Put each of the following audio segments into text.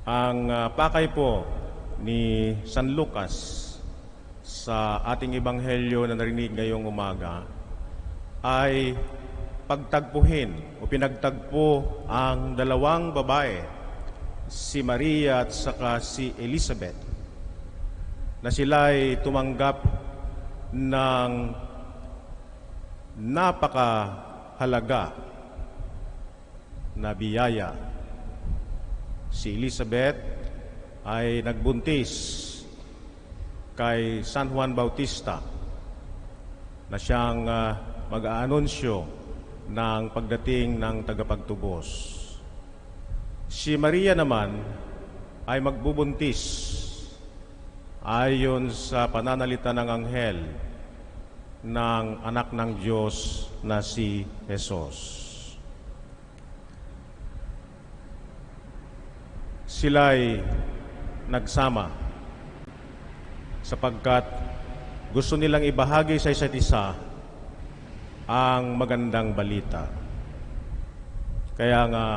Ang pakay po ni San Lucas sa ating ebanghelyo na narinig ngayong umaga ay pagtagpuhin o pinagtagpo ang dalawang babae, si Maria at saka si Elizabeth, na sila'y tumanggap ng napakahalaga na biyaya. Si Elizabeth ay nagbuntis kay San Juan Bautista na siyang mag-aanunsyo ng pagdating ng tagapagtubos. Si Maria naman ay magbubuntis ayon sa pananalita ng anghel ng anak ng Diyos na si Jesus. Sila'y nagsama sapagkat gusto nilang ibahagi sa isa't isa ang magandang balita. Kaya nga,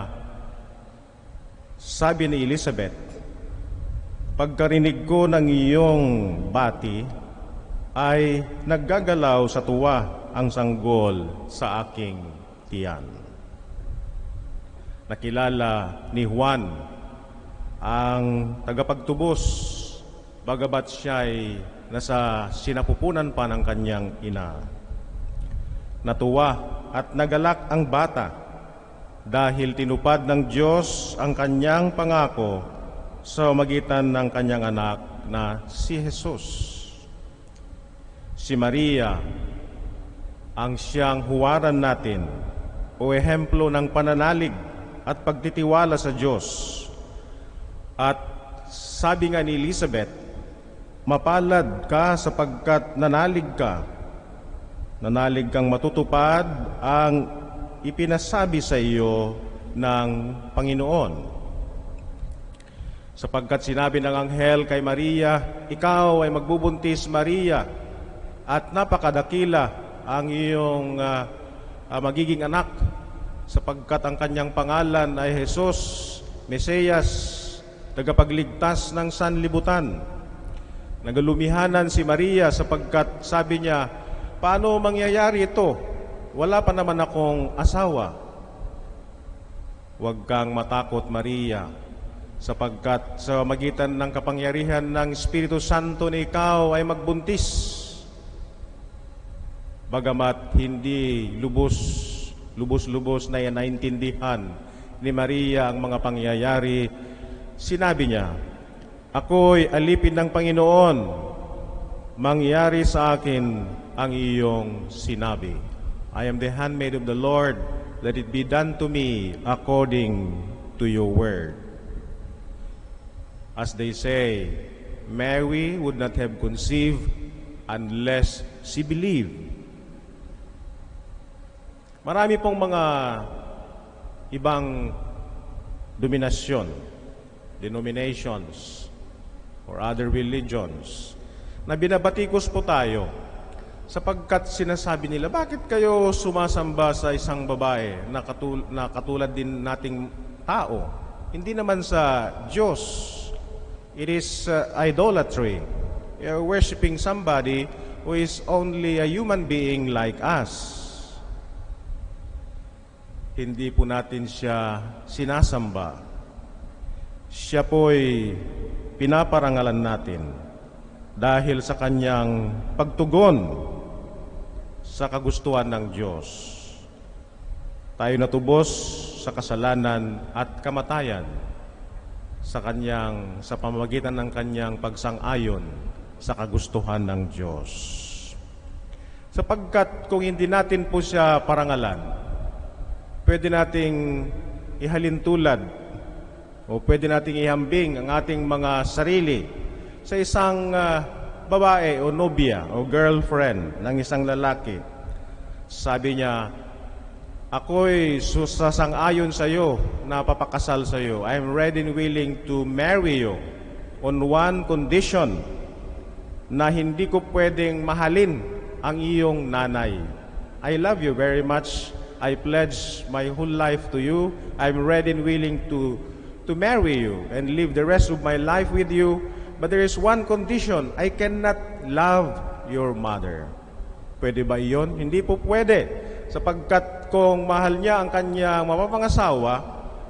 sabi ni Elizabeth, pagkarinig ko ng iyong bati, ay naggagalaw sa tuwa ang sanggol sa aking tiyan. Nakilala ni Juan ang tagapagtubos, bagabat siya'y nasa sinapupunan pa ng kanyang ina. Natuwa at nagalak ang bata dahil tinupad ng Diyos ang kanyang pangako sa magitan ng kanyang anak na si Jesus. Si Maria ang siyang huwaran natin o ehemplo ng pananalig at pagtitiwala sa Diyos. At sabi nga ni Elizabeth, mapalad ka sapagkat nanalig ka. Nanalig kang matutupad ang ipinasabi sa iyo ng Panginoon. Sapagkat sinabi ng anghel kay Maria, ikaw ay magbubuntis, Maria, at napakadakila ang iyong magiging anak, sapagkat ang kanyang pangalan ay Jesus, Mesiyas, tagapagligtas ng sanlibutan. Nagalumihanan si Maria sapagkat sabi niya, paano mangyayari ito? Wala pa naman akong asawa. Huwag kang matakot, Maria, sapagkat sa magitan ng kapangyarihan ng Espiritu Santo na ikaw ay magbuntis. Bagamat hindi lubos-lubos na naintindihan ni Maria ang mga pangyayari, sinabi niya, ako'y alipin ng Panginoon, mangyari sa akin ang iyong sinabi. I am the handmaid of the Lord, let it be done to me according to your word. As they say, Mary would not have conceived unless she believed. Marami pong mga ibang denominations, or other religions, na binabatikos po tayo sapagkat sinasabi nila, bakit kayo sumasamba sa isang babae na katulad din nating tao? Hindi naman sa Diyos. It is idolatry. You're worshiping somebody who is only a human being like us. Hindi po natin siya sinasamba. Siya po'y pinaparangalan natin dahil sa kanyang pagtugon sa kagustuhan ng Diyos. Tayo natubos sa kasalanan at kamatayan sa pamamagitan ng kanyang pagsang-ayon sa kagustuhan ng Diyos. Sapagkat kung hindi natin po siya parangalan, pwede nating ihalintulad o pwede nating ihambing ang ating mga sarili sa isang babae o nobya o girlfriend ng isang lalaki. Sabi niya, ako'y sasang-ayon sa iyo na papakasal sa iyo. I'm ready and willing to marry you on one condition, na hindi ko pwedeng mahalin ang iyong nanay. I love you very much. I pledge my whole life to you. I'm ready and willing to to marry you and live the rest of my life with you. But there is one condition, I cannot love your mother. Pwede ba iyon? Hindi po pwede. Sapagkat kung mahal niya ang kanyang mapapangasawa,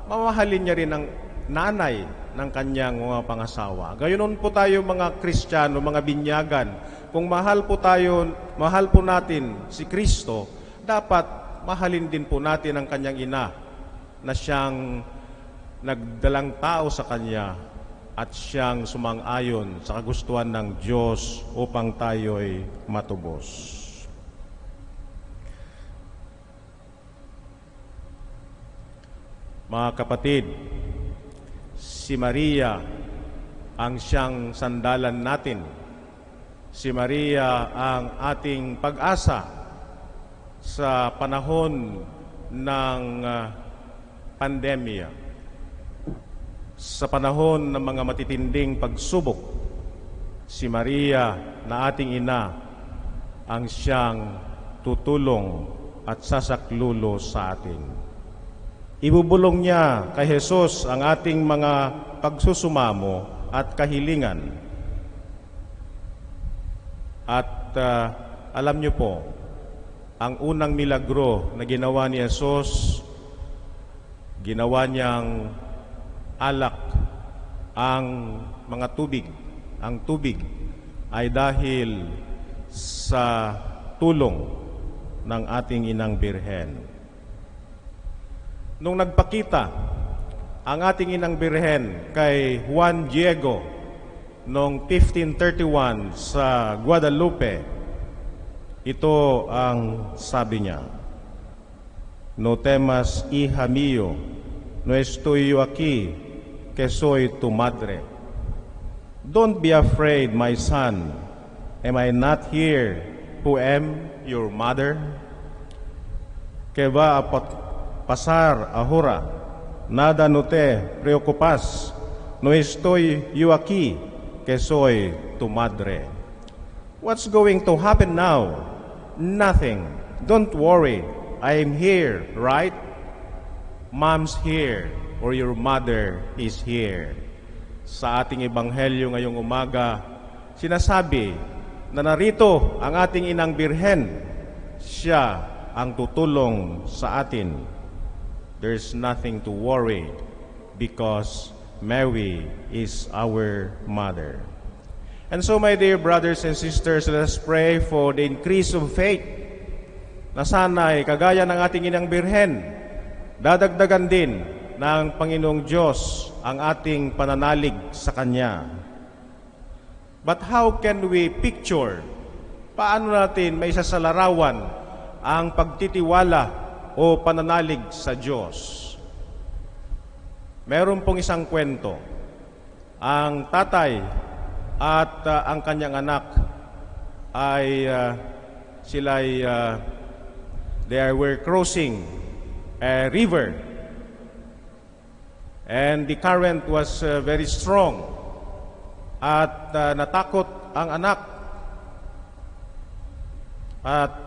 mamahalin niya rin ang nanay ng kanyang mapapangasawa. Gayunon po tayo mga Kristiyano, mga binyagan. Kung mahal po natin si Kristo, dapat mahalin din po natin ang kanyang ina na siyang nagdalang tao sa kanya at siyang sumang-ayon sa kagustuhan ng Diyos upang tayo'y matubos. Mga kapatid, si Maria ang siyang sandalan natin. Si Maria ang ating pag-asa sa panahon ng pandemya, sa panahon ng mga matitinding pagsubok. Si Maria na ating ina ang siyang tutulong at sasaklulo sa atin. Ibubulong niya kay Jesus ang ating mga pagsusumamo at kahilingan. At alam niyo po, ang unang milagro na ginawa ni Jesus, ginawa niyang alak ang mga tubig. Ang tubig ay dahil sa tulong ng ating inang Birhen. Nung nagpakita ang ating inang Birhen kay Juan Diego noong 1531 sa Guadalupe, ito ang sabi niya, "No temas, hija mío, no estoy yo aquí, que soy tu madre. Don't be afraid, my son. Am I not here, who am your mother? Que va a pasar ahora, nada no te preocupas, no estoy yo aquí, que soy tu madre." What's going to happen now? Nothing. Don't worry. I am here, right? Mom's here, or your mother is here. Sa ating ebanghelyo ngayong umaga, sinasabi na narito ang ating inang Birhen. Siya ang tutulong sa atin. There's nothing to worry because Mary is our mother. And so, my dear brothers and sisters, let us pray for the increase of faith na sana'y kagaya ng ating inang Birhen, dadagdagan din ng Panginoong Diyos ang ating pananalig sa Kanya. But how can we picture, paano natin may isasalarawan ang pagtitiwala o pananalig sa Diyos? Meron pong isang kwento. Ang tatay at ang kanyang anak ay they were crossing a river, and the current was very strong, at natakot ang anak at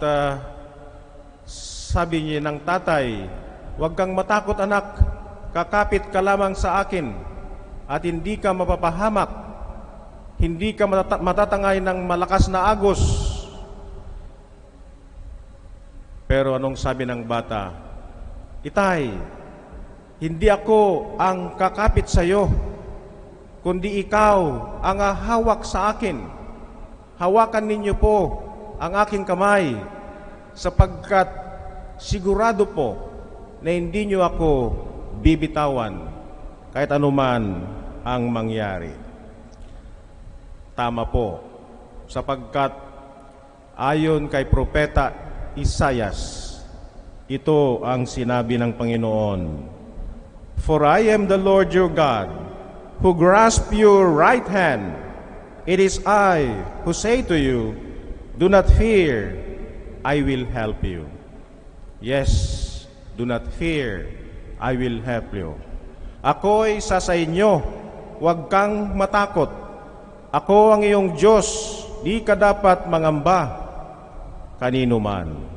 sabi niya ng tatay, "Huwag kang matakot anak, kakapit ka lamang sa akin at hindi ka mapapahamak, hindi ka matatangay ng malakas na agos." Pero anong sabi ng bata? "Itay, hindi ako ang kakapit sa iyo, kundi ikaw ang hawak sa akin. Hawakan ninyo po ang aking kamay, sapagkat sigurado po na hindi niyo ako bibitawan kahit anuman ang mangyari." Tama po, sapagkat ayon kay Propeta Isaias, ito ang sinabi ng Panginoon, "For I am the Lord your God, who grasp your right hand. It is I who say to you, do not fear, I will help you." Yes, do not fear, I will help you. Ako'y sa inyo, huwag kang matakot. Ako ang iyong Diyos, di ka dapat mangamba kanino man.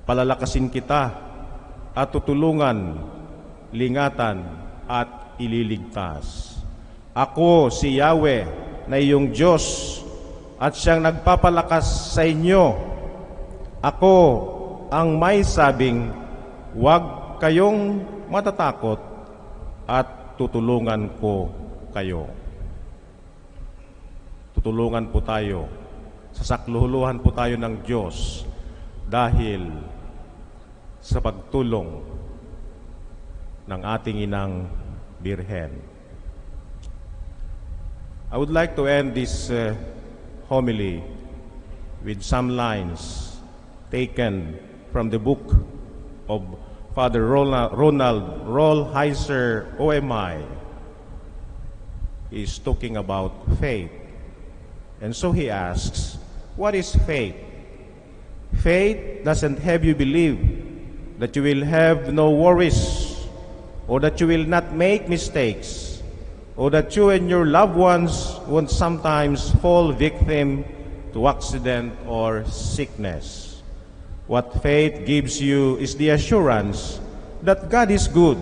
Palalakasin kita at tutulungan, lingatan at ililigtas. Ako si Yahweh na iyong Diyos at siyang nagpapalakas sa inyo. Ako ang may sabing, huwag kayong matatakot at tutulungan ko kayo. Tutulungan po tayo. Sasakluluhan po tayo ng Diyos dahil sa pagtulong ng ating inang Birhen. I would like to end this homily with some lines taken from the book of Father Ronald Rollheiser, OMI. He's talking about faith. And so he asks, what is faith? Faith doesn't have you believe that you will have no worries, or that you will not make mistakes, or that you and your loved ones won't sometimes fall victim to accident or sickness. What faith gives you is the assurance that God is good,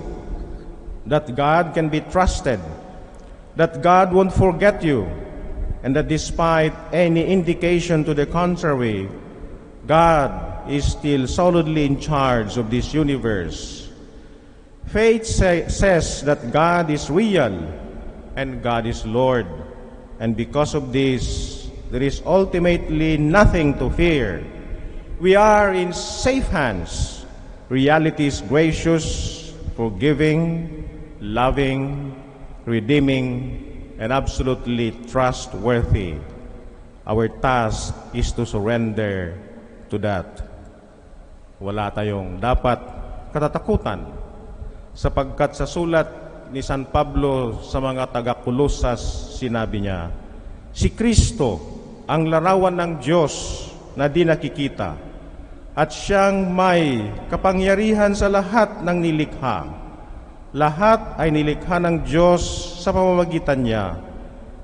that God can be trusted, that God won't forget you, and that despite any indication to the contrary, God is still solidly in charge of this universe. Faith says that God is real and God is Lord, and because of this, there is ultimately nothing to fear. We are in safe hands. Reality is gracious, forgiving, loving, redeeming, and absolutely trustworthy. Our task is to surrender to that. Wala tayong dapat katatakutan, sapagkat sa sulat ni San Pablo sa mga taga-Kolosas, sinabi niya, si Kristo ang larawan ng Diyos na di nakikita, at siyang may kapangyarihan sa lahat ng nilikha. Lahat ay nilikha ng Diyos sa pamamagitan niya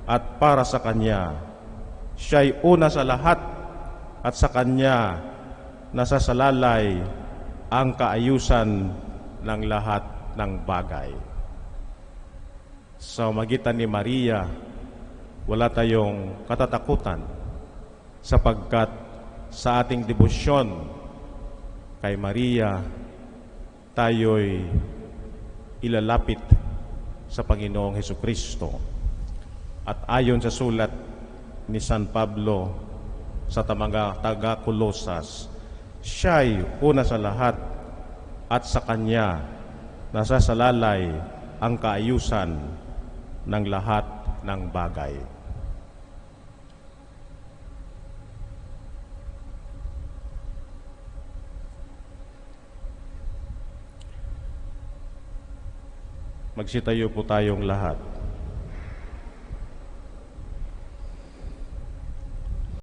at para sa Kanya. Siya'y una sa lahat at sa Kanya nasasalalay ang kaayusan ng lahat ng bagay. Sa magitan ni Maria, wala tayong katatakutan sapagkat sa ating debosyon kay Maria, tayo'y ilalapit sa Panginoong Hesukristo. At ayon sa sulat ni San Pablo sa mga taga-Kolosas, siya'y una sa lahat at sa Kanya nasasalalay ang kaayusan ng lahat ng bagay. Magsitayo po tayong lahat.